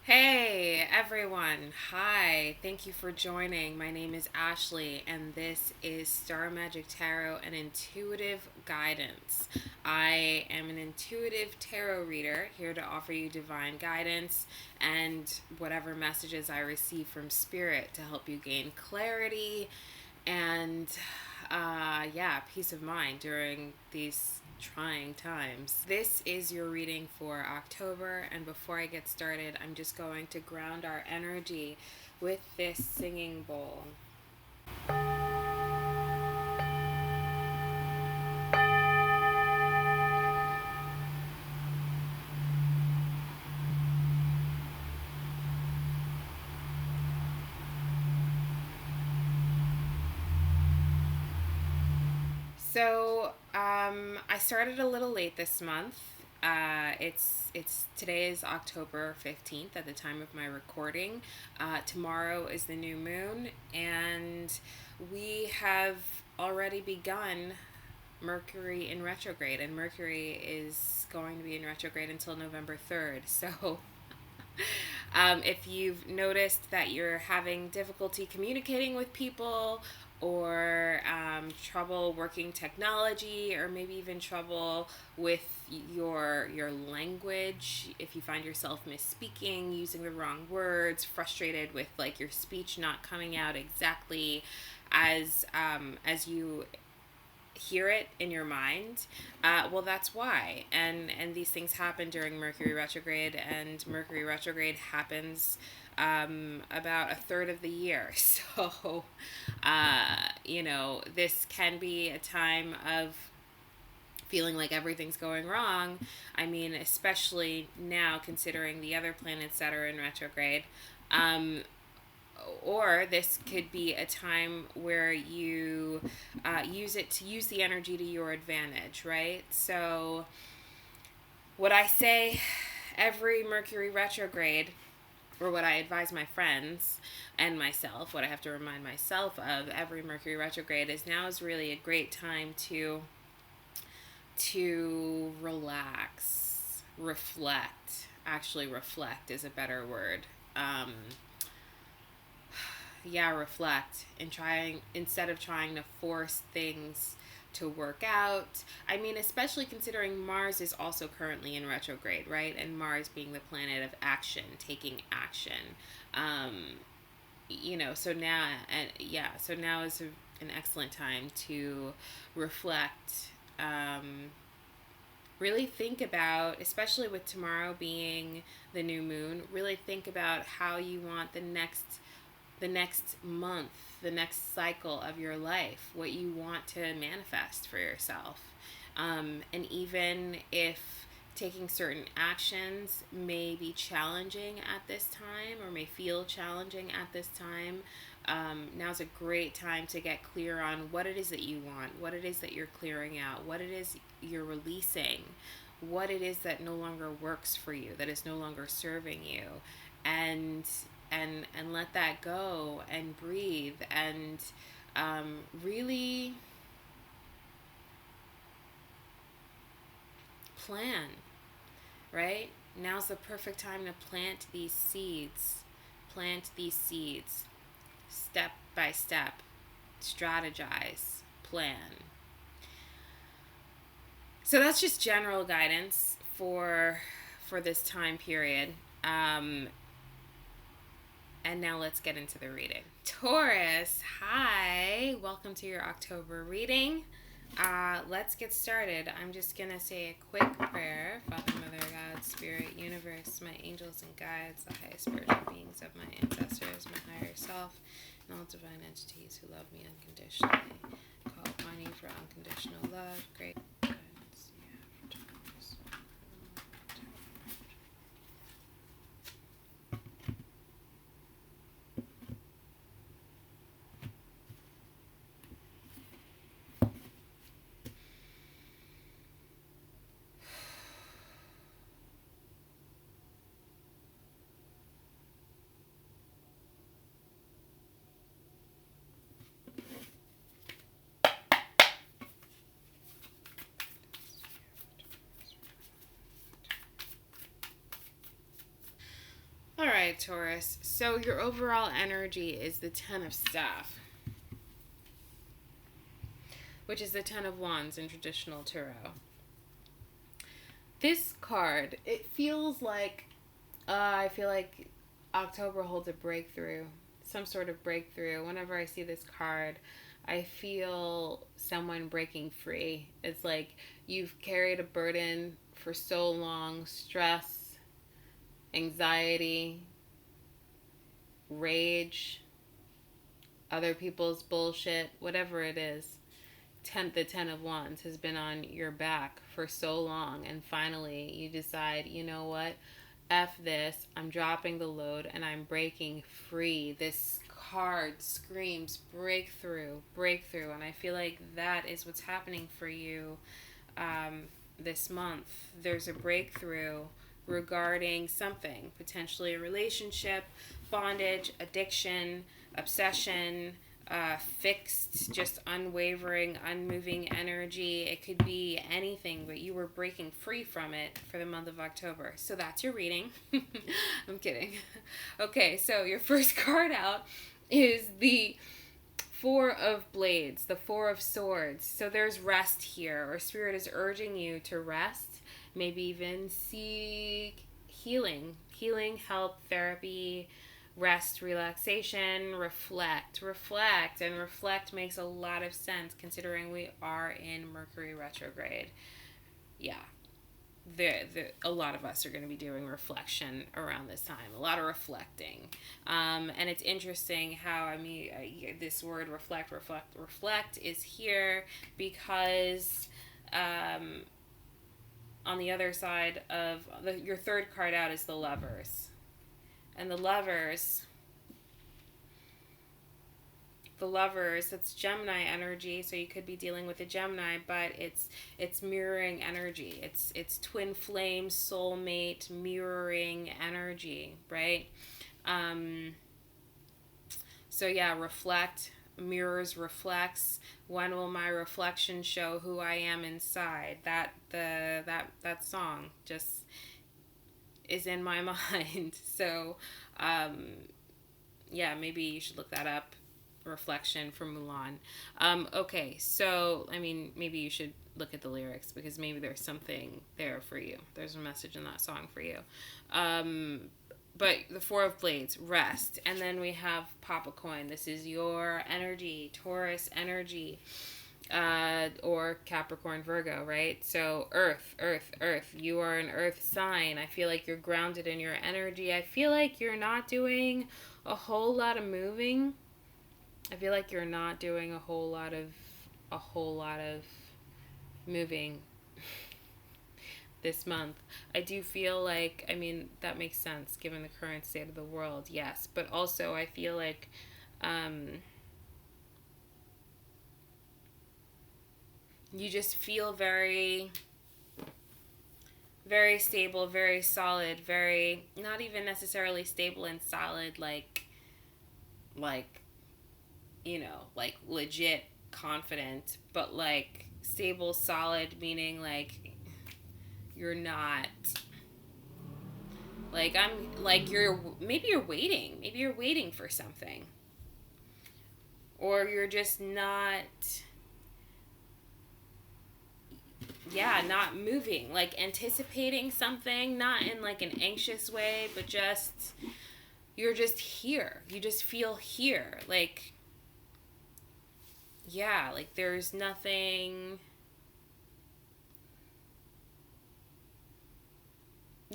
Hey everyone, hi, thank you for joining. My name is Ashley and this is StarMagicTarot and Intuitive Guidance. I am an intuitive tarot reader here to offer you divine guidance and whatever messages I receive from Spirit to help you gain clarity and peace of mind during these trying times. This is your reading for October, and before I get started, I'm just going to ground our energy with this singing bowl. I started a little late this month. It's today is October 15th at the time of my recording. Tomorrow is the new moon, and we have already begun Mercury in retrograde, and Mercury is going to be in retrograde until November 3rd. So if you've noticed that you're having difficulty communicating with people, or trouble working technology, or maybe even trouble with your language, if you find yourself misspeaking, using the wrong words, frustrated with like your speech not coming out exactly as you hear it in your mind, well, that's why. And these things happen during Mercury retrograde, and Mercury retrograde happens about a third of the year. So, this can be a time of feeling like everything's going wrong. I mean, especially now considering the other planets that are in retrograde. Or this could be a time where you use the energy to your advantage, right? So what I say every Mercury retrograde, or what I advise my friends and myself, what I have to remind myself of every Mercury retrograde, is now is really a great time to relax, reflect. Actually, reflect is a better word. Reflect, and instead of trying to force things to work out. I mean, especially considering Mars is also currently in retrograde, right? And Mars being the planet of action, taking action. So now is an excellent time to reflect. Really think about, especially with tomorrow being the new moon, really think about how you want the next month, the next cycle of your life, what you want to manifest for yourself. And even if taking certain actions may be challenging at this time, or may feel challenging at this time, now's a great time to get clear on what it is that you want, what it is that you're clearing out, what it is you're releasing, what it is that no longer works for you, that is no longer serving you, and let that go, and breathe, and really plan, right? Now's the perfect time to plant these seeds, step by step, strategize, plan. So that's just general guidance for this time period. And now let's get into the reading. Taurus, hi. Welcome to your October reading. Let's get started. I'm just going to say a quick prayer. Father, Mother, God, Spirit, Universe, my angels and guides, the highest spiritual beings of my ancestors, my higher self, and all divine entities who love me unconditionally. Call upon you for unconditional love, great guidance. right, Taurus. So your overall energy is the Ten of Staff, which is the Ten of Wands in traditional tarot. This card, it feels like, I feel like October holds a breakthrough, some sort of breakthrough. Whenever I see this card, I feel someone breaking free. It's like you've carried a burden for so long, stress, anxiety, rage, other people's bullshit, whatever it is. The Ten of Wands has been on your back for so long, and finally you decide, you know what? F this, I'm dropping the load and I'm breaking free. This card screams breakthrough, breakthrough, and I feel like that is what's happening for you this month. There's a breakthrough regarding something, potentially a relationship, bondage, addiction, obsession, fixed, just unwavering, unmoving energy. It could be anything, but you were breaking free from it for the month of October. So that's your reading. I'm kidding. Okay, so your first card out is the Four of Blades, the Four of Swords. So there's rest here, or Spirit is urging you to rest, maybe even seek healing, help, therapy, rest, relaxation, reflect, and reflect makes a lot of sense considering we are in Mercury retrograde. Yeah, a lot of us are going to be doing reflection around this time, a lot of reflecting, and it's interesting how, this word reflect is here because on the other side of your third card out is the Lovers. And the lovers, that's Gemini energy, so you could be dealing with a Gemini, but it's mirroring energy. It's twin flame, soulmate, mirroring energy, right? So yeah, reflect, mirrors, reflects. When will my reflection show who I am inside? That song just is in my mind. So yeah, maybe you should look that up. Reflection from Mulan. Okay, so maybe you should look at the lyrics because maybe there's something there for you. There's a message in that song for you. But the Four of Blades, rest, and then we have Pop a Coin. This is your energy, Taurus energy. Or Capricorn, Virgo, right? So earth. You are an earth sign. I feel like you're grounded in your energy. I feel like you're not doing a whole lot of moving. I feel like you're not doing a whole lot of moving this month. I do feel like, that makes sense given the current state of the world, yes. But also I feel like you just feel very, very stable, very solid, very, not even necessarily stable and solid, like legit confident, but like stable, solid, meaning like you're not, like maybe you're waiting for something, or you're just not moving, like anticipating something, not in like an anxious way, but just, you're just here. You just feel here. Like, yeah, like there's nothing.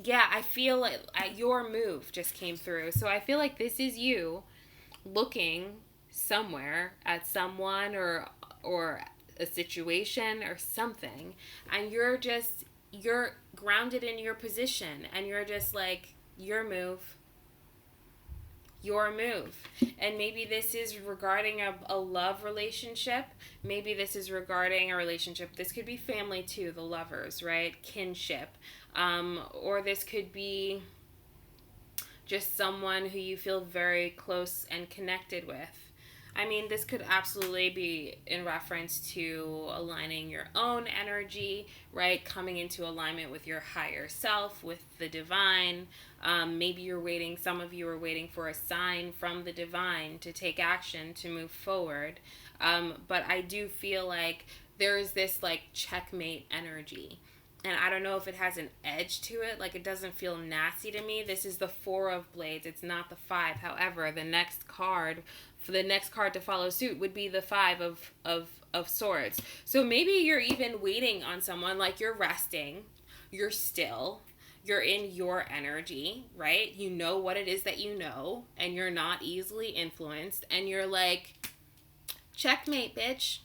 Yeah, I feel like your move just came through. So I feel like this is you looking somewhere at someone or a situation or something, and you're grounded in your position, and you're just like, your move. And maybe this is regarding a love relationship. Maybe this is regarding a relationship. This could be family too, the Lovers, right? Kinship. Or this could be just someone who you feel very close and connected with. I mean, this could absolutely be in reference to aligning your own energy, right? Coming into alignment with your higher self, with the divine. Maybe you're waiting, some of you are waiting for a sign from the divine to take action, to move forward. But I do feel like there's this like checkmate energy. And I don't know if it has an edge to it. Like, it doesn't feel nasty to me. This is the Four of Blades. It's not the Five. However, the next card, for the next card to follow suit, would be the Five of Swords. So maybe you're even waiting on someone. Like, you're resting. You're still. You're in your energy, right? You know what it is that you know. And you're not easily influenced. And you're like, checkmate, bitch.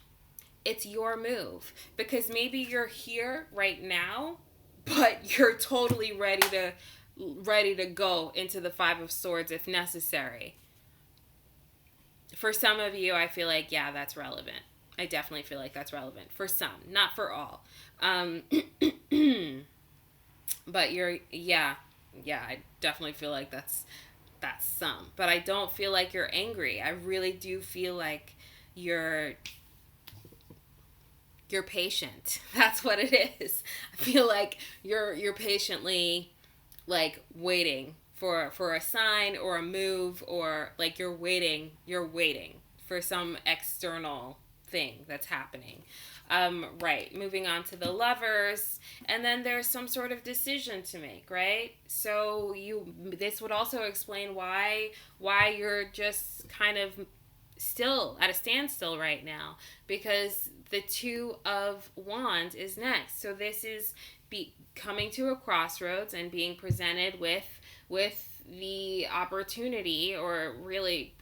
It's your move, because maybe you're here right now, but you're totally ready to go into the Five of Swords if necessary. For some of you, I feel like, yeah, that's relevant. I definitely feel like that's relevant for some, not for all. But I definitely feel like that's some. But I don't feel like you're angry. I really do feel like you're patient. That's what it is. I feel like you're patiently like waiting for a sign or a move, or like you're waiting for some external thing that's happening. Right. Moving on to the Lovers, and then there's some sort of decision to make, right? So this would also explain why you're just kind of still at a standstill right now, because the Two of Wands is next. So this is coming to a crossroads and being presented with the opportunity, or really,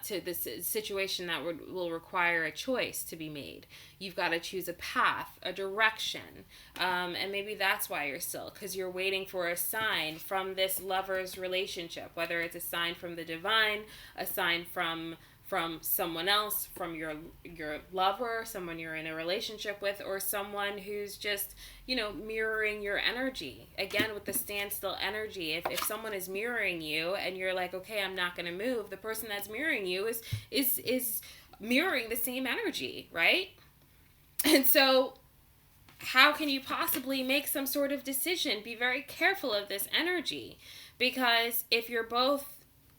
to this situation that will require a choice to be made. You've got to choose a path, a direction, and maybe that's why you're still, because you're waiting for a sign from this lover's relationship, whether it's a sign from the divine, a sign from someone else, from your lover, someone you're in a relationship with, or someone who's just, mirroring your energy. Again, with the standstill energy, if someone is mirroring you and you're like, okay, I'm not going to move, the person that's mirroring you is mirroring the same energy, right? And so how can you possibly make some sort of decision? Be very careful of this energy, because if you're both,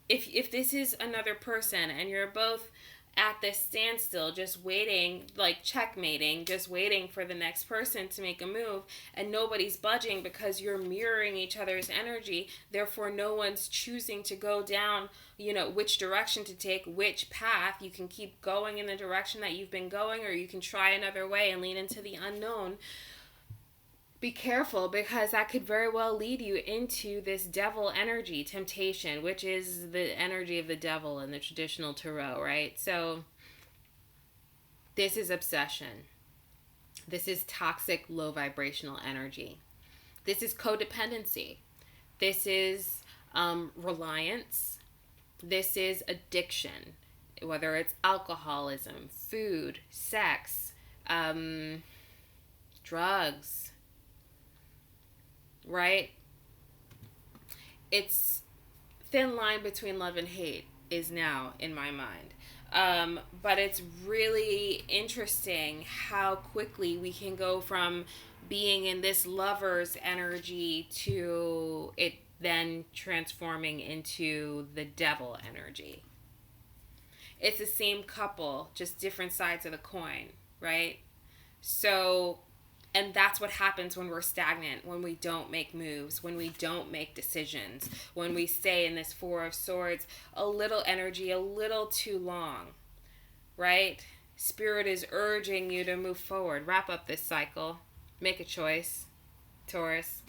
if this is another person and you're both at this standstill, just waiting, like checkmating, just waiting for the next person to make a move, and nobody's budging because you're mirroring each other's energy, therefore no one's choosing to go down, which direction to take, which path. You can keep going in the direction that you've been going, or you can try another way and lean into the unknown. Be careful, because that could very well lead you into this devil energy, temptation, which is the energy of the devil in the traditional tarot, right? So this is obsession. This is toxic, low vibrational energy. This is codependency. This is reliance. This is addiction, whether it's alcoholism, food, sex, drugs, right? It's thin line between love and hate is now in my mind. But it's really interesting how quickly we can go from being in this lover's energy to it then transforming into the devil energy. It's the same couple, just different sides of the coin, right? So, and that's what happens when we're stagnant, when we don't make moves, when we don't make decisions, when we stay in this Four of Swords, a little energy, a little too long, right? Spirit is urging you to move forward. Wrap up this cycle. Make a choice, Taurus.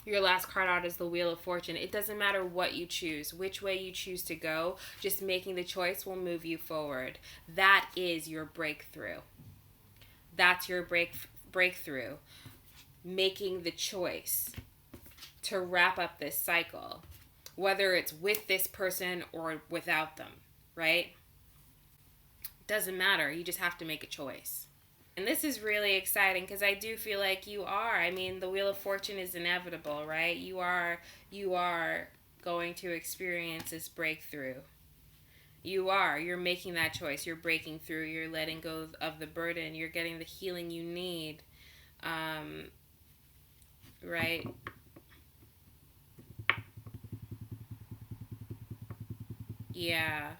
Your last card out is the Wheel of Fortune. It doesn't matter what you choose, which way you choose to go. Just making the choice will move you forward. That is your breakthrough. That's your breakthrough. Making the choice to wrap up this cycle, whether it's with this person or without them, right? Doesn't matter. You just have to make a choice. And this is really exciting because I do feel like you are. I mean, the Wheel of Fortune is inevitable, right? You are going to experience this breakthrough. You are. You're making that choice. You're breaking through. You're letting go of the burden. You're getting the healing you need. Um, right? Yeah.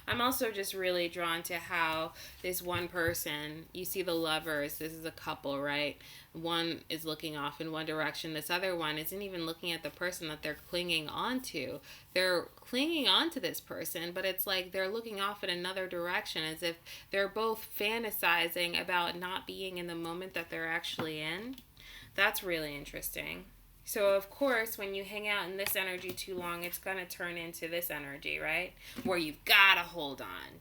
I'm also just really drawn to how this one person, you see the lovers, this is a couple, right? One is looking off in one direction. This other one isn't even looking at the person that they're clinging on to. They're clinging on to this person, but it's like they're looking off in another direction as if they're both fantasizing about not being in the moment that they're actually in. That's really interesting. So, of course, when you hang out in this energy too long, it's going to turn into this energy, right? Where you've got to hold on.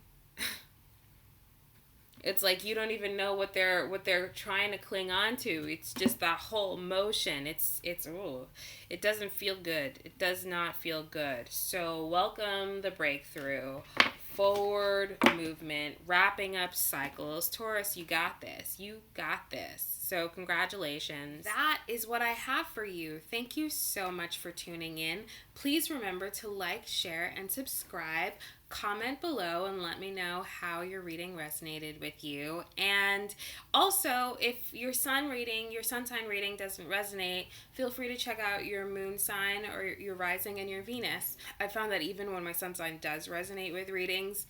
It's like you don't even know what they're trying to cling on to. It's just that whole motion. It doesn't feel good. It does not feel good. So, welcome the breakthrough. Forward movement, wrapping up cycles. Taurus, you got this. You got this. So, congratulations. That is what I have for you. Thank you so much for tuning in. Please remember to like, share, and subscribe. Comment below and let me know how your reading resonated with you. And also, if your sun sign reading doesn't resonate, feel free to check out your moon sign or your rising and your Venus. I found that even when my sun sign does resonate with readings,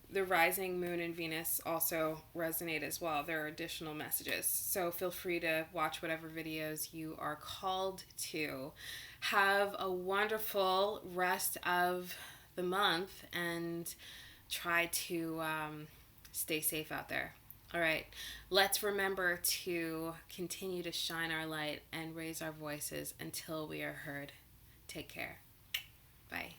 the rising, moon, and Venus also resonate as well. There are additional messages. So feel free to watch whatever videos you are called to. Have a wonderful rest of the month and try to stay safe out there. All right, let's remember to continue to shine our light and raise our voices until we are heard. Take care. Bye.